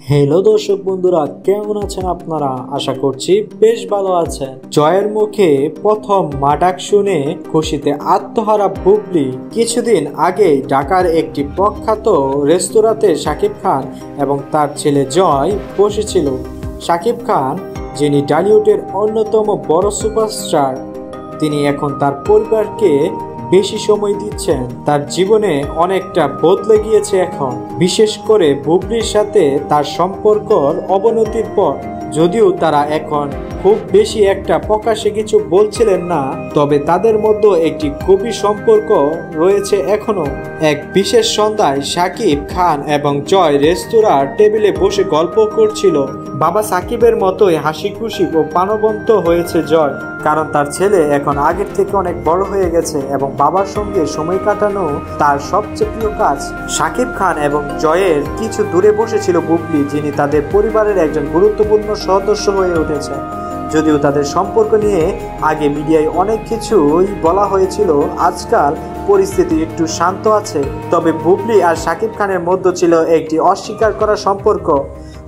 Hello দর্শক বন্ধুরা, কেমন আছেন আপনারা? আশা করছি বেশ ভালো আছেন। জয়ের মুখে প্রথম মা ডাক শুনে খুশিতে আত্মহারা বুবলি কিছুদিন আগে ঢাকার একটি প্রখ্যাত রেস্তোরাঁতে শাকিব খান এবং তার ছেলে জয় বসেছিল। শাকিব খান, যিনি টলিউডের অন্যতম বড় সুপারস্টার, তিনি এখন তার পরিবারকে বেশি সময় দিচ্ছেন। তার জীবনে অনেকটা বদলে গিয়েছে এখন, বিশেষ করে বুবলির সাথে তার সম্পর্কর অবনতির পর। যদিও তারা এখন খুব বেশি একটা প্রকাশ্যে কিছু বলছিলেন না, তবে তাদের মধ্যে একটি গভীর সম্পর্ক রয়েছে এখনো। এক বিশেষ সন্ধ্যায় শাকিব খান এবং জয় রেস্তোরাঁর টেবিলে বসে গল্প করছিল। বাবা সাকিবের মতোই হাসি খুশি ও প্রাণবন্ত হয়েছে জয়, কারণ তার ছেলে এখন আগের থেকে অনেক বড় হয়ে গেছে এবং বাবার সঙ্গে সময় কাটানো তার সবচেয়ে প্রিয় কাজ। শাকিব খান এবং জয়ের কিছু দূরে বসেছিল বুবলি, যিনি তাদের পরিবারের একজন গুরুত্বপূর্ণ সদস্য হয়ে উঠেছে। যদিও তাদের সম্পর্ক নিয়ে আগে মিডিয়ায় অনেক কিছুই বলা হয়েছিল, আজকাল পরিস্থিতি একটু শান্ত আছে। তবে বুবলি আর শাকিব খানের মধ্যে ছিল একটি অস্বীকার করা সম্পর্ক,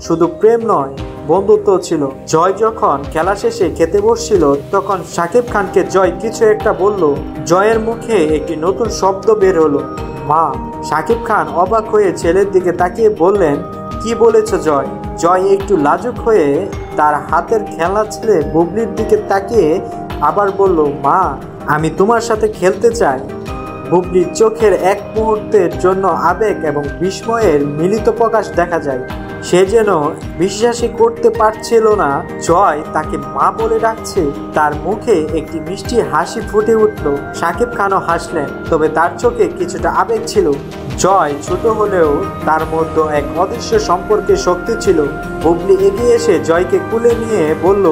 শুধু প্রেম নয়, বন্ধুত্ব ছিল। জয় যখন খেলা শেষে খেতে বসছিল, তখন শাকিব খানকে জয় কিছু একটা বলল। জয়ের মুখে একটি নতুন শব্দ বের হলো, মা। শাকিব খান অবাক হয়ে ছেলের দিকে তাকিয়ে বললেন, কি বলেছ জয়? জয় একটু লাজুক হয়ে তার হাতের খেলনা ছেলে বুবলির দিকে তাকিয়ে আবার বলল, মা, আমি তোমার সাথে খেলতে চাই। বুবলির চোখের এক মুহূর্তের জন্য আবেগ এবং বিস্ময়ের মিলিত প্রকাশ দেখা যায়। সে যেন বিশ্বাসই করতে পারছিল না জয় তাকে মা বলে ডাকছে। তার মুখে একটি মিষ্টি হাসি ফুটে উঠল। শাকিব খানও হাসলেন, তবে তার চোখে কিছুটা আবেগ ছিল। জয় ছোট হলেও তার মধ্যে এক অদৃশ্য সম্পর্কের শক্তি ছিল। বুবলি এগিয়ে এসে জয়কে কুলে নিয়ে বলল,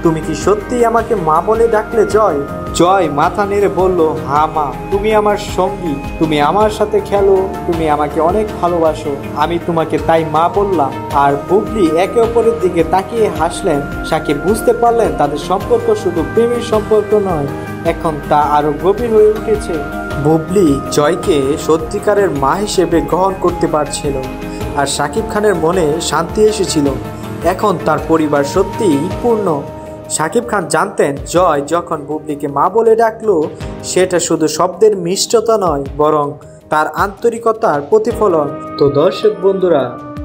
তুমি কি সত্যিই আমাকে মা বলে ডাকলে জয়? জয় মাথা নেড়ে বলল, হ্যাঁ মা, তুমি আমার সঙ্গী, তুমি আমার সাথে খেলো, তুমি আমাকে অনেক ভালোবাসো, আমি তোমাকে তাই মা বললাম। আর বুবলি একে অপরের দিকে তাকিয়ে হাসলেন। শাকিব বুঝতে পারলেন তাদের সম্পর্ক শুধু প্রেমের সম্পর্ক নয়, এখন তা আরো গভীর হয়ে উঠেছে। বুবলি জয়কে সত্যিকারের মা হিসেবে গ্রহণ করতে পারছিল, আর শাকিব খানের মনে শান্তি এসেছিল। এখন তার পরিবার সত্যিই পূর্ণ। শাকিব খান জানতেন জয় যখন বুবলিকে মা বলে ডাকলো, সেটা শুধু শব্দের মিষ্টতা নয়, বরং তার আন্তরিকতার প্রতিফলন। তো দর্শক বন্ধুরা,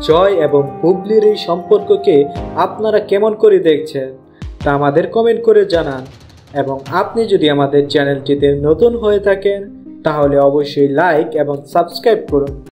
জয় এবং বুবলির এই সম্পর্ককে আপনারা কেমন করে দেখছেন তা আমাদের কমেন্ট করে জানান। এবং আপনি যদি আমাদের চ্যানেলটিতে নতুন হয়ে থাকেন, তাহলে অবশ্যই লাইক এবং সাবস্ক্রাইব করুন।